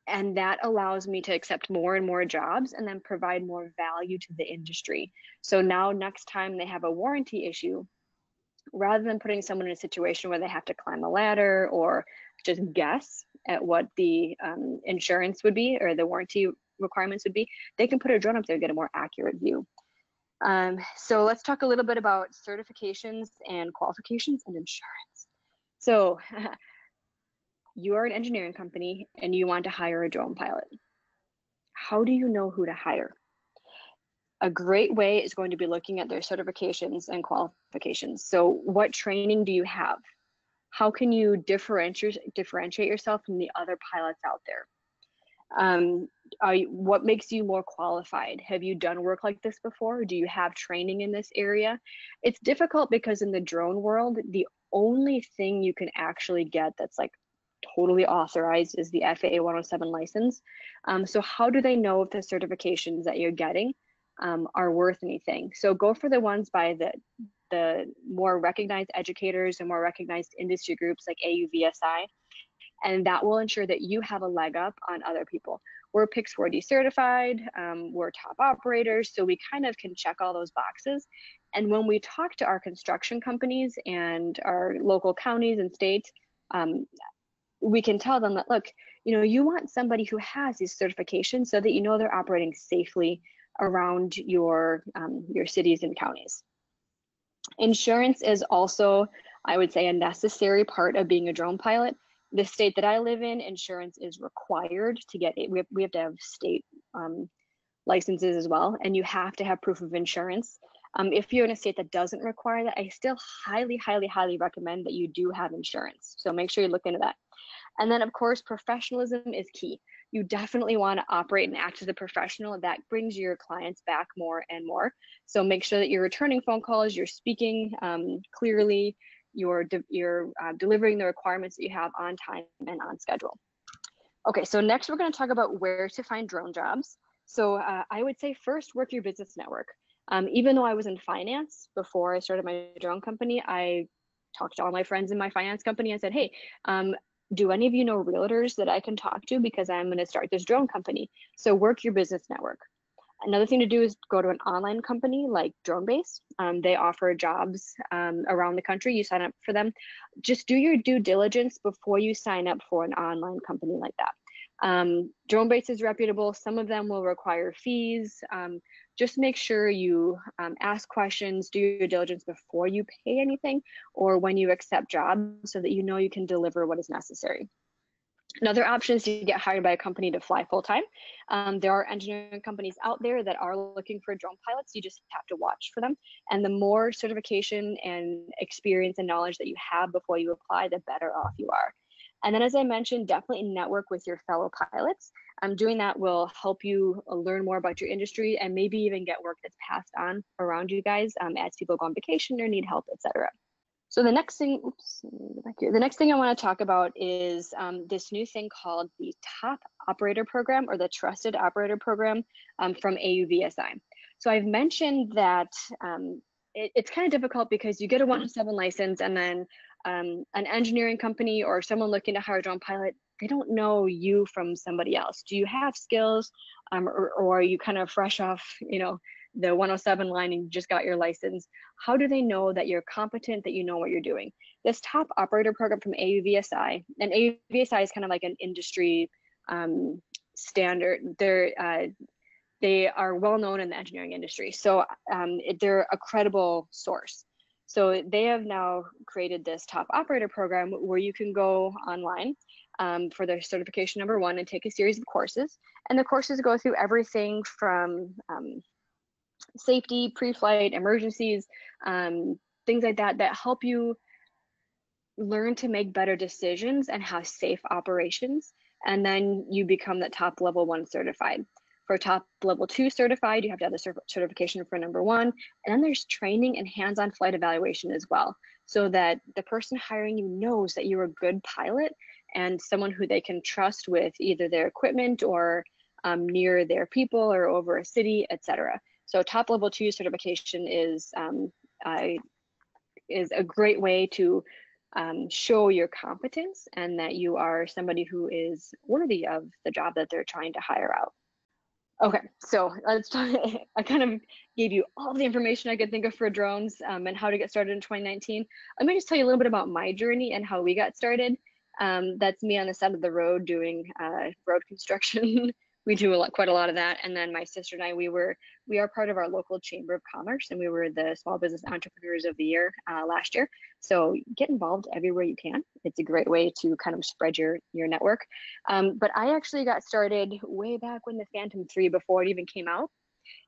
And that allows me to accept more and more jobs and then provide more value to the industry. So now next time they have a warranty issue, rather than putting someone in a situation where they have to climb a ladder or just guess at what the insurance would be or the warranty requirements would be, they can put a drone up there and get a more accurate view. So let's talk a little bit about certifications and qualifications and insurance. So you are an engineering company and you want to hire a drone pilot. How do you know who to hire? A great way is going to be looking at their certifications and qualifications. So what training do you have? How can you differentiate yourself from the other pilots out there? What makes you more qualified? Have you done work like this before? Do you have training in this area? It's difficult because in the drone world, the only thing you can actually get that's like totally authorized is the FAA 107 license. So how do they know if the certifications that you're getting are worth anything? So go for the ones by the more recognized educators and more recognized industry groups like AUVSI, and that will ensure that you have a leg up on other people. We're PIX 4D certified, we're top operators, so we kind of can check all those boxes. And when we talk to our construction companies and our local counties and states, we can tell them that, look, you want somebody who has these certifications so that they're operating safely around your cities and counties. Insurance is also, I would say, a necessary part of being a drone pilot. The state that I live in, insurance is required to get it. We have to have state licenses as well, and you have to have proof of insurance. If you're in a state that doesn't require that, I still highly, highly, highly recommend that you do have insurance. So make sure you look into that. And then, of course, professionalism is key. You definitely want to operate and act as a professional. That brings your clients back more and more. So make sure that you're returning phone calls, you're speaking clearly, you're delivering the requirements that you have on time and on schedule. Okay, so next we're going to talk about where to find drone jobs. So I would say first work your business network. Even though I was in finance before I started my drone company, I talked to all my friends in my finance company and said, hey, do any of you know realtors that I can talk to because I'm going to start this drone company? So work your business network. Another thing to do is go to an online company like DroneBase. They offer jobs around the country. You sign up for them. Just do your due diligence before you sign up for an online company like that. DroneBase is reputable. Some of them will require fees. Just make sure you ask questions, do your diligence before you pay anything or when you accept jobs so that you know you can deliver what is necessary. Another option is to get hired by a company to fly full-time. There are engineering companies out there that are looking for drone pilots. You just have to watch for them. And the more certification and experience and knowledge that you have before you apply, the better off you are. And then, as I mentioned, definitely network with your fellow pilots. Doing that will help you learn more about your industry and maybe even get work that's passed on around you guys as people go on vacation or need help, etc. So the next thing, the next thing I want to talk about is this new thing called the Top Operator Program or the Trusted Operator Program from AUVSI. So I've mentioned that it's kind of difficult because you get a 107 license and then an engineering company or someone looking to hire a drone pilot, they don't know you from somebody else. Do you have skills or are you kind of fresh off, the 107 line and you just got your license? How do they know that you're competent, that you know what you're doing? This Top Operator Program from AUVSI, and AUVSI is kind of like an industry standard. They are well known in the engineering industry, so they're a credible source. So they have now created this Top Operator Program where you can go online for their certification number 1 and take a series of courses. And the courses go through everything from safety, pre-flight, emergencies, things like that help you learn to make better decisions and have safe operations. And then you become that top level 1 certified. For top level 2 certified, you have to have the certification for number 1. And then there's training and hands-on flight evaluation as well, so that the person hiring you knows that you're a good pilot and someone who they can trust with either their equipment or near their people or over a city, etc. So top level 2 certification is a great way to show your competence and that you are somebody who is worthy of the job that they're trying to hire out. Okay, so let's talk. I kind of gave you all the information I could think of for drones and how to get started in 2019. Let me just tell you a little bit about my journey and how we got started. That's me on the side of the road doing road construction. We do quite a lot of that. And then my sister and I, we are part of our local Chamber of Commerce, and we were the Small Business Entrepreneurs of the Year last year. So get involved everywhere you can. It's a great way to kind of spread your network. But I actually got started way back when the Phantom 3, before it even came out.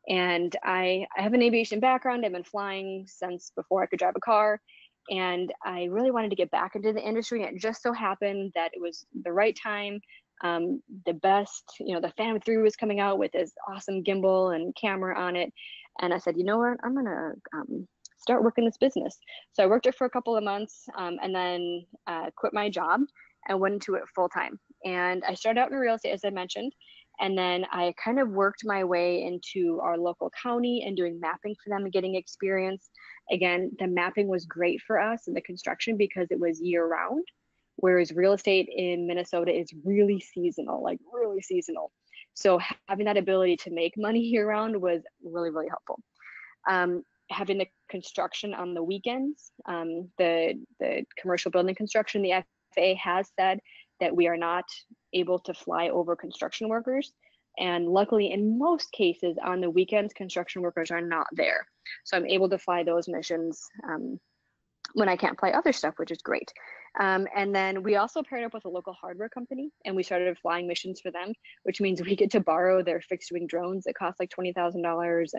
And I have an aviation background. I've been flying since before I could drive a car. And I really wanted to get back into the industry. And it just so happened that it was the right time. The best, the Phantom 3 was coming out with this awesome gimbal and camera on it. And I said, you know what, I'm going to start working this business. So I worked it for a couple of months and then quit my job and went into it full time. And I started out in real estate, as I mentioned. And then I kind of worked my way into our local county and doing mapping for them and getting experience. Again, the mapping was great for us in the construction because it was year round. Whereas real estate in Minnesota is really seasonal, like really seasonal. So having that ability to make money year round was really, really helpful. Having the construction on the weekends, the commercial building construction, the FAA has said that we are not able to fly over construction workers. And luckily, in most cases on the weekends, construction workers are not there. So I'm able to fly those missions when I can't fly other stuff, which is great. And then we also paired up with a local hardware company and we started flying missions for them, which means we get to borrow their fixed wing drones that cost like $20,000.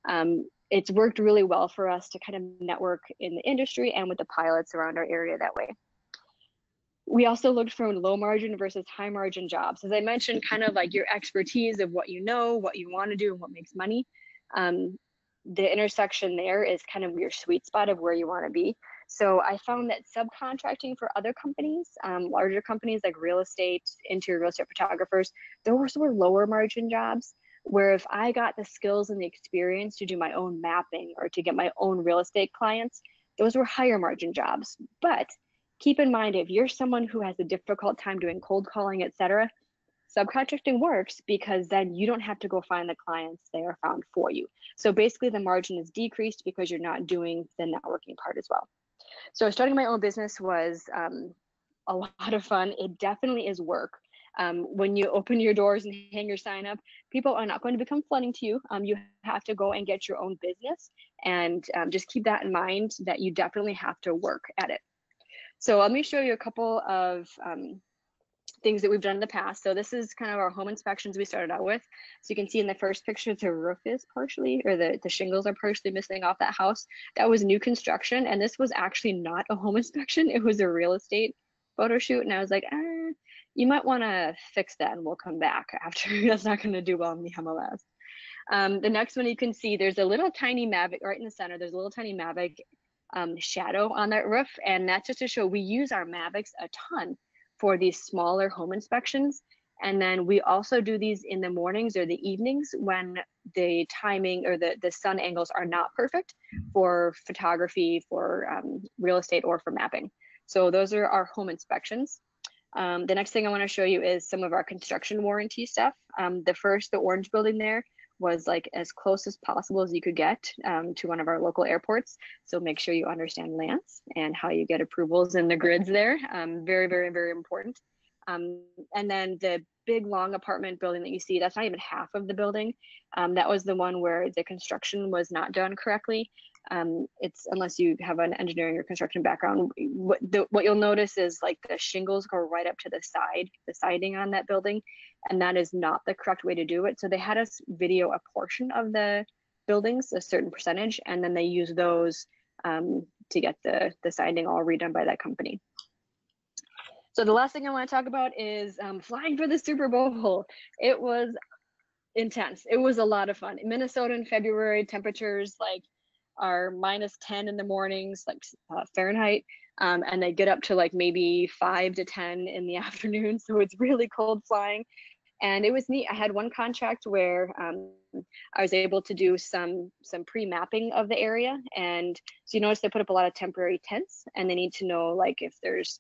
And it's worked really well for us to kind of network in the industry and with the pilots around our area that way. We also looked for low margin versus high margin jobs. As I mentioned, kind of like your expertise of what you know, what you want to do, and what makes money. The intersection there is kind of your sweet spot of where you want to be. So I found that subcontracting for other companies, larger companies like real estate, interior real estate photographers, those were lower margin jobs, where if I got the skills and the experience to do my own mapping or to get my own real estate clients, those were higher margin jobs. But keep in mind, if you're someone who has a difficult time doing cold calling, etc., Subcontracting works because then you don't have to go find the clients, they are found for you. So basically the margin is decreased because you're not doing the networking part as well. So starting my own business was a lot of fun. It definitely is work. When you open your doors and hang your sign up, people are not going to become flooding to you. You have to go and get your own business, and just keep that in mind that you definitely have to work at it. So let me show you a couple of things that we've done in the past. So this is kind of our home inspections we started out with. So you can see in the first picture, the roof is partially, or the shingles are partially missing off that house. That was new construction. And this was actually not a home inspection. It was a real estate photo shoot. And I was like, you might want to fix that and we'll come back after. That's not going to do well in the MLS. The next one you can see, there's a little tiny Mavic right in the center. There's a little tiny Mavic shadow on that roof. And that's just to show we use our Mavics a ton for these smaller home inspections. And then we also do these in the mornings or the evenings when the timing or the sun angles are not perfect for photography, for real estate, or for mapping. So those are our home inspections. The next thing I want to show you is some of our construction warranty stuff. The orange building there was like as close as possible as you could get to one of our local airports. So make sure you understand LANCs and how you get approvals in the grids there. Very, very, very important. And then the big long apartment building that you see, that's not even half of the building. That was the one where the construction was not done correctly. It's unless you have an engineering or construction background, what you'll notice is like the shingles go right up to the siding on that building, and that is not the correct way to do it. So they had us video a portion of the buildings, a certain percentage, and then they use those to get the siding all redone by that company. So the last thing I want to talk about is flying for the Super Bowl. It was intense. It was a lot of fun. In Minnesota in February, temperatures like are -10 in the mornings, like Fahrenheit, and they get up to like maybe 5 to 10 in the afternoon. So it's really cold flying. And it was neat. I had one contract where I was able to do some pre-mapping of the area. And so you notice they put up a lot of temporary tents, and they need to know like if there's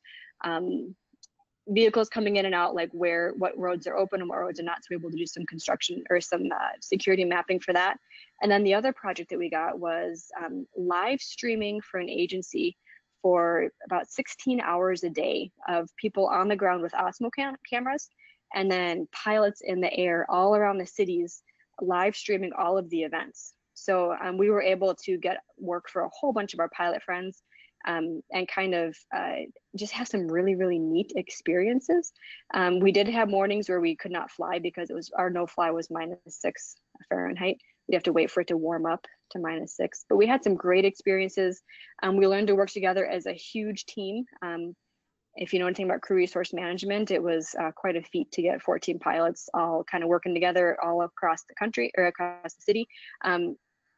vehicles coming in and out, like what roads are open and what roads are not. So we're able to do some construction or some security mapping for that. And then the other project that we got was live streaming for an agency for about 16 hours a day of people on the ground with Osmo cameras, and then pilots in the air all around the cities live streaming all of the events. So we were able to get work for a whole bunch of our pilot friends and kind of just have some really, really neat experiences. We did have mornings where we could not fly because our no fly was -6 Fahrenheit. We'd have to wait for it to warm up to -6, but we had some great experiences. We learned to work together as a huge team. If you know anything about crew resource management, it was quite a feat to get 14 pilots all kind of working together all across the country or across the city.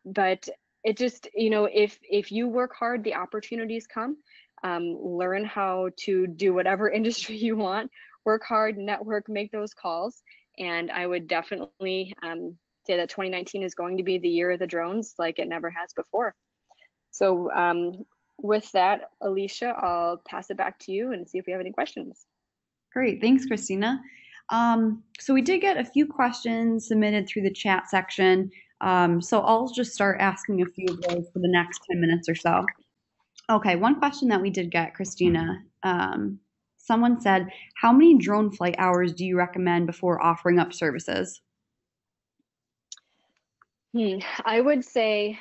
But it just, if you work hard, the opportunities come. Learn how to do whatever industry you want, work hard, network, make those calls. And I would definitely say that 2019 is going to be the year of the drones like it never has before. So with that, Alicia, I'll pass it back to you and see if we have any questions. Great, thanks, Christina. So we did get a few questions submitted through the chat section. So I'll just start asking a few of those for the next 10 minutes or so. Okay, one question that we did get, Christina. Someone said, how many drone flight hours do you recommend before offering up services? I would say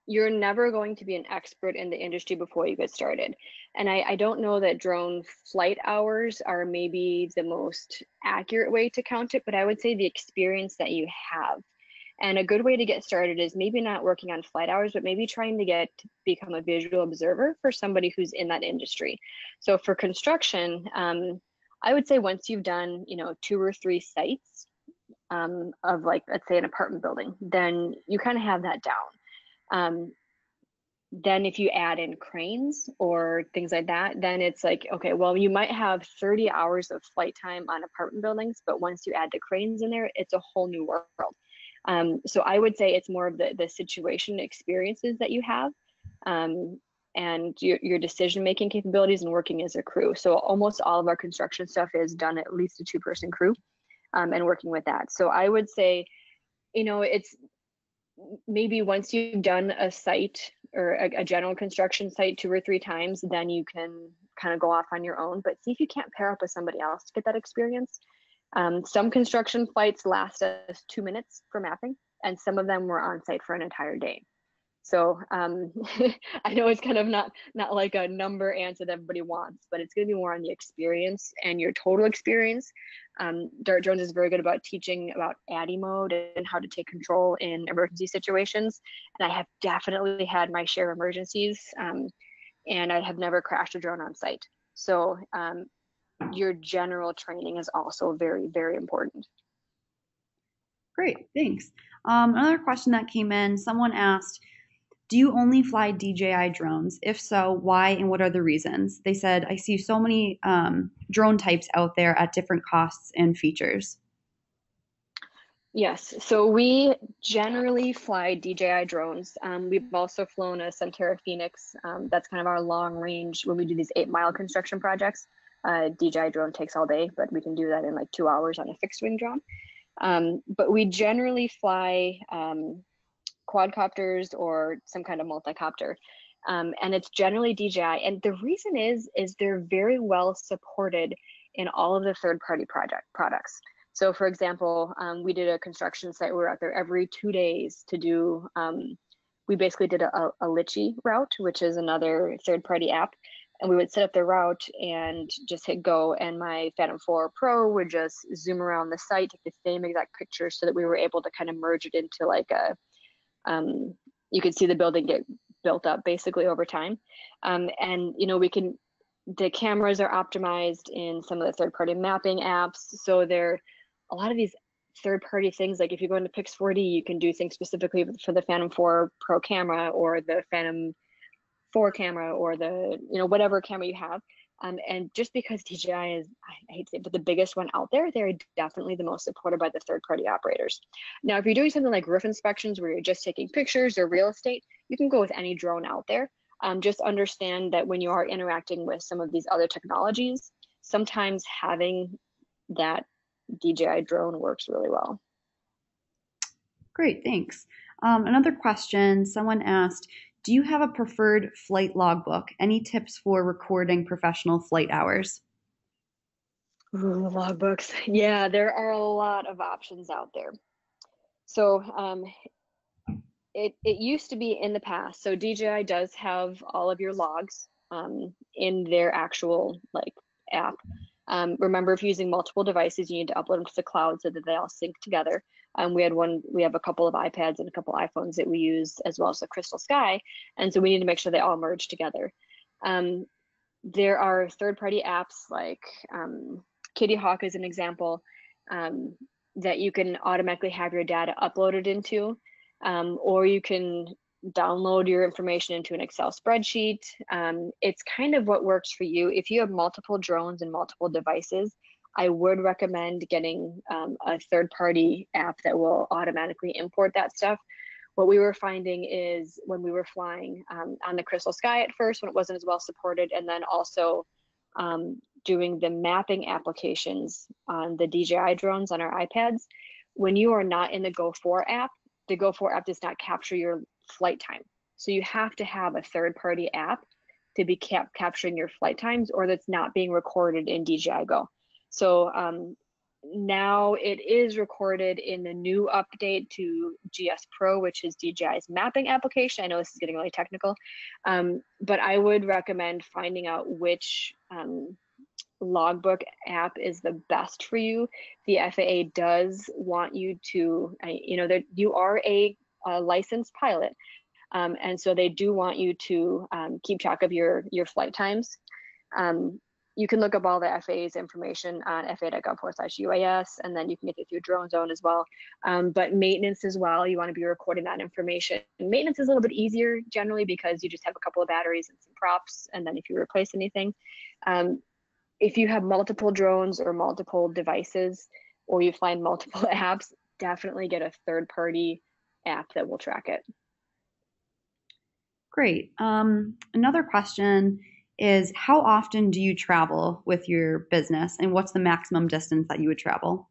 you're never going to be an expert in the industry before you get started. And I don't know that drone flight hours are maybe the most accurate way to count it, but I would say the experience that you have. And a good way to get started is maybe not working on flight hours, but maybe trying to become a visual observer for somebody who's in that industry. So for construction, I would say once you've done, 2 or 3 sites of like, let's say an apartment building, then you kind of have that down. Then if you add in cranes or things like that, then it's like, okay, well, you might have 30 hours of flight time on apartment buildings, but once you add the cranes in there, it's a whole new world. So I would say it's more of the situation experiences that you have. and your decision-making capabilities and working as a crew. So almost all of our construction stuff is done at least a 2-person crew, and working with that. So I would say, it's maybe once you've done a site or a general construction site 2 or 3 times, then you can kind of go off on your own, but see if you can't pair up with somebody else to get that experience. Some construction flights last us 2 minutes for mapping, and some of them were on site for an entire day. So I know it's kind of not like a number answer that everybody wants, but it's going to be more on the experience and your total experience. DARTdrones is very good about teaching about ADDI mode and how to take control in emergency situations. And I have definitely had my share of emergencies, and I have never crashed a drone on site. So your general training is also very, very important. Great, thanks. Another question that came in, someone asked, do you only fly DJI drones? If so, why and what are the reasons? They said, I see so many drone types out there at different costs and features. Yes, so we generally fly DJI drones. We've also flown a Centera Phoenix. That's kind of our long range when we do these 8-mile construction projects. DJI drone takes all day, but we can do that in like 2 hours on a fixed wing drone. But we generally fly quadcopters or some kind of multicopter. And it's generally DJI. And the reason is they're very well supported in all of the third-party products. So for example, we did a construction site. We were out there every 2 days to do, we basically did a Litchi route, which is another third-party app. And we would set up the route and just hit go. And my Phantom 4 Pro would just zoom around the site, take the same exact picture so that we were able to kind of merge it into like a, you could see the building get built up basically over time. And, the cameras are optimized in some of the third-party mapping apps. So they're a lot of these third-party things, like if you go into Pix4D, you can do things specifically for the Phantom 4 Pro camera or the Phantom 4 camera or the, whatever camera you have. And just because DJI is, I hate to say it, but the biggest one out there, they're definitely the most supported by the third-party operators. Now, if you're doing something like roof inspections where you're just taking pictures or real estate, you can go with any drone out there. Just understand that when you are interacting with some of these other technologies, sometimes having that DJI drone works really well. Great, thanks. Another question, someone asked, do you have a preferred flight logbook? Any tips for recording professional flight hours? Ooh, logbooks. Yeah, there are a lot of options out there. So it used to be in the past. So DJI does have all of your logs in their actual app. Remember, if you're using multiple devices, you need to upload them to the cloud so that they all sync together. We have a couple of iPads and a couple of iPhones that we use, as well as the Crystal Sky. And so we need to make sure they all merge together. There are third-party apps like Kitty Hawk is an example that you can automatically have your data uploaded into, or you can download your information into an Excel spreadsheet. It's kind of what works for you. If you have multiple drones and multiple devices, I would recommend getting a third-party app that will automatically import that stuff. What we were finding is when we were flying on the Crystal Sky at first, when it wasn't as well supported, and then also doing the mapping applications on the DJI drones on our iPads, when you are not in the Go4 app, the Go4 app does not capture your flight time. So you have to have a third-party app to be capturing your flight times, or that's not being recorded in DJI Go. So now it is recorded in the new update to GS Pro, which is DJI's mapping application. I know this is getting really technical, but I would recommend finding out which logbook app is the best for you. The FAA does want you to, that you are a licensed pilot, and so they do want you to keep track of your flight times. You can look up all the FAA's information on faa.gov/UAS, and then you can get it through Drone Zone as well. But maintenance as well, you want to be recording that information. And maintenance is a little bit easier generally because you just have a couple of batteries and some props, and then if you replace anything. If you have multiple drones or multiple devices, or you find multiple apps, definitely get a third-party app that will track it. Great. Another question is how often do you travel with your business and what's the maximum distance that you would travel?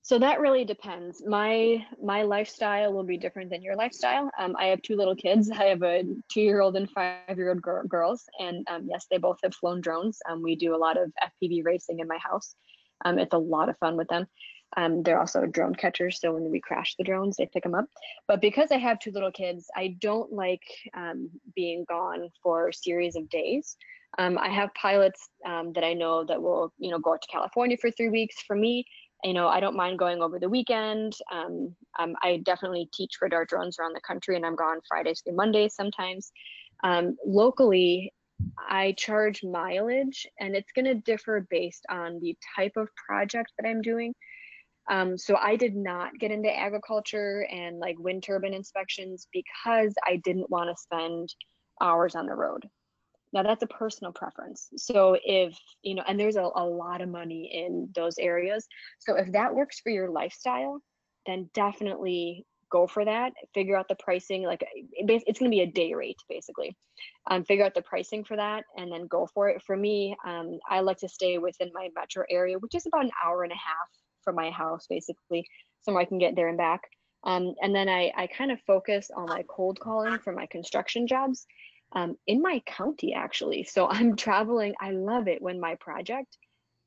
So that really depends. My lifestyle will be different than your lifestyle. I have two little kids. I have a 2-year-old and 5-year-old girls, and yes, they both have flown drones. We do a lot of FPV racing in my house. It's a lot of fun with them. They're also drone catchers, so when we crash the drones, they pick them up. But because I have two little kids, I don't like being gone for a series of days. I have pilots that I know that will, go out to California for 3 weeks. For me, I don't mind going over the weekend. I definitely teach for DARTdrones around the country, and I'm gone Fridays through Mondays sometimes. Locally, I charge mileage, and it's going to differ based on the type of project that I'm doing. So I did not get into agriculture and like wind turbine inspections because I didn't want to spend hours on the road. Now that's a personal preference. So if, and there's a lot of money in those areas. So if that works for your lifestyle, then definitely go for that. Figure out the pricing. Like it's going to be a day rate basically. Figure out the pricing for that and then go for it. For me, I like to stay within my metro area, which is about an hour and a half from my house, basically, somewhere I can get there and back. And then I kind of focus on my cold calling for my construction jobs in my county, actually. So I'm traveling. I love it when my project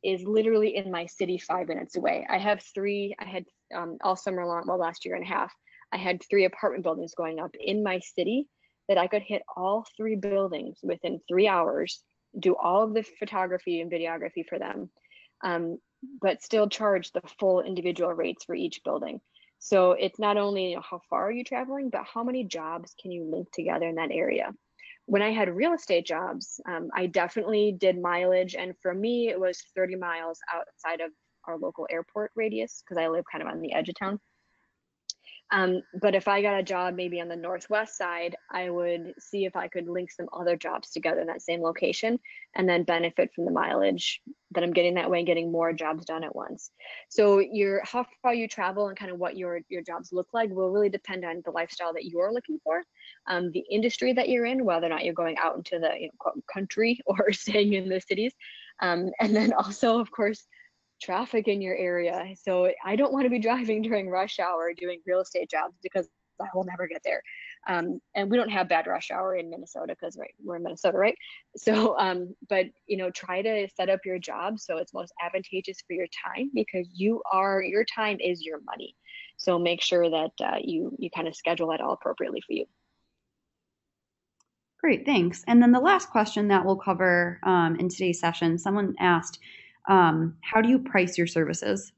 is literally in my city 5 minutes away. I had all summer long, well, last year and a half, I had 3 apartment buildings going up in my city that I could hit all 3 buildings within 3 hours, do all of the photography and videography for them, but still charge the full individual rates for each building. So it's not only how far are you traveling, but how many jobs can you link together in that area? When I had real estate jobs, I definitely did mileage. And for me, it was 30 miles outside of our local airport radius because I live kind of on the edge of town. But if I got a job maybe on the northwest side, I would see if I could link some other jobs together in that same location and then benefit from the mileage that I'm getting that way and getting more jobs done at once. So how far you travel and kind of what your jobs look like will really depend on the lifestyle that you're looking for, the industry that you're in, whether or not you're going out into the country or staying in the cities. And then also, of course, traffic in your area. So I don't want to be driving during rush hour doing real estate jobs because I will never get there. And we don't have bad rush hour in Minnesota because we're in Minnesota, right? So, but try to set up your job so it's most advantageous for your time because your time is your money. So make sure that you kind of schedule that all appropriately for you. Great, thanks. And then the last question that we'll cover in today's session, someone asked, how do you price your services?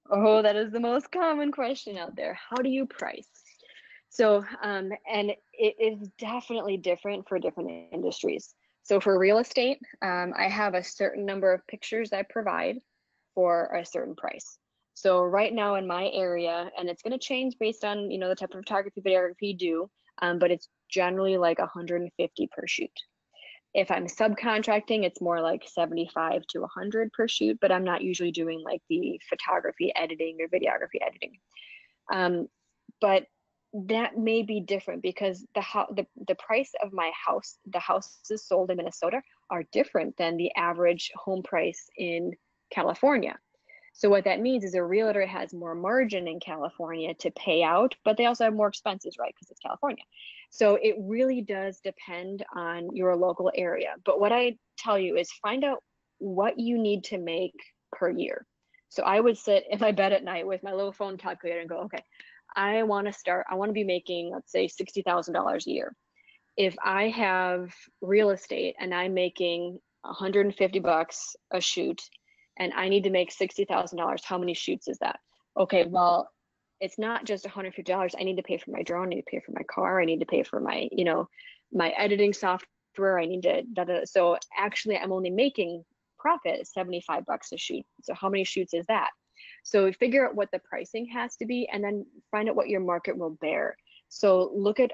Oh, that is the most common question out there. How do you price? So, and it is definitely different for different industries. So for real estate, I have a certain number of pictures I provide for a certain price. So right now in my area, and it's going to change based on, the type of photography, videography you do, but it's generally like 150 per shoot. If I'm subcontracting, it's more like 75 to 100 per shoot, but I'm not usually doing like the photography editing or videography editing. But that may be different because the price of my house, the houses sold in Minnesota are different than the average home price in California. So what that means is a realtor has more margin in California to pay out, but they also have more expenses, right? Because it's California. So it really does depend on your local area. But what I tell you is find out what you need to make per year. So I would sit in my bed at night with my little phone calculator and go, okay, I want to be making, let's say, $60,000 a year. If I have real estate and I'm making 150 bucks a shoot and I need to make $60,000, how many shoots is that? Okay, well, it's not just $150. I need to pay for my drone, I need to pay for my car, I need to pay for my, my editing software, I need to, so actually I'm only making profit 75 bucks a shoot. So how many shoots is that? So figure out what the pricing has to be and then find out what your market will bear. So look at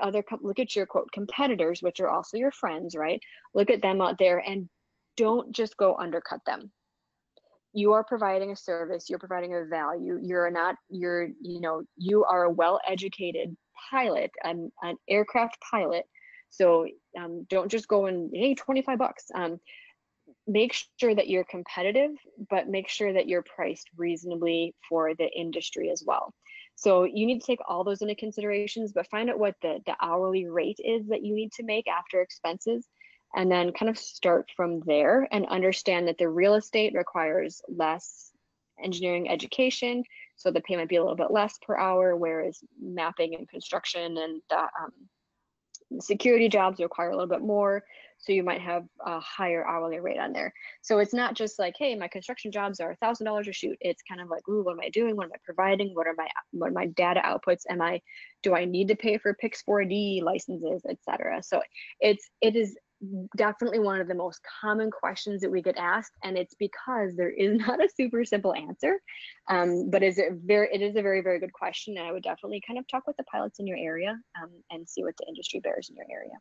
your quote competitors, which are also your friends, right? Look at them out there and don't just go undercut them. You are providing a service, you're providing a value. You are a well-educated pilot, an aircraft pilot. So don't just go and, hey, 25 bucks. Make sure that you're competitive, but make sure that you're priced reasonably for the industry as well. So you need to take all those into considerations, but find out what the hourly rate is that you need to make after expenses, and then kind of start from there and understand that the real estate requires less engineering education. So the pay might be a little bit less per hour, whereas mapping and construction and security jobs require a little bit more, so you might have a higher hourly rate on there. So it's not just like, hey, my construction jobs are $1,000 a shoot. It's kind of like, ooh, what am I doing? What am I providing? What are my data outputs? Do I need to pay for Pix4D licenses, etc.? So it is definitely one of the most common questions that we get asked, and it's because there is not a super simple answer, but it is a very, very good question, and I would definitely kind of talk with the pilots in your area and see what the industry bears in your area.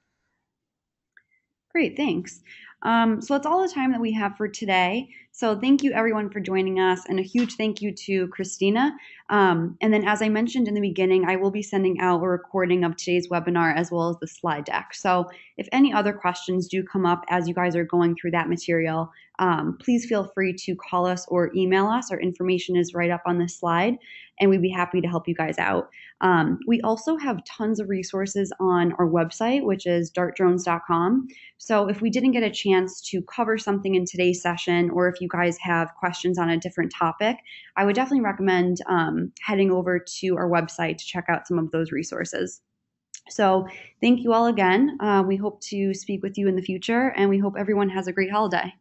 Great, thanks. So that's all the time that we have for today. So thank you everyone for joining us, and a huge thank you to Christina. And then as I mentioned in the beginning, I will be sending out a recording of today's webinar as well as the slide deck. So if any other questions do come up as you guys are going through that material, please feel free to call us or email us. Our information is right up on this slide, and we'd be happy to help you guys out. We also have tons of resources on our website, which is DARTdrones.com. So if we didn't get a chance to cover something in today's session, or if you guys have questions on a different topic, I would definitely recommend heading over to our website to check out some of those resources. So thank you all again. We hope to speak with you in the future, and we hope everyone has a great holiday.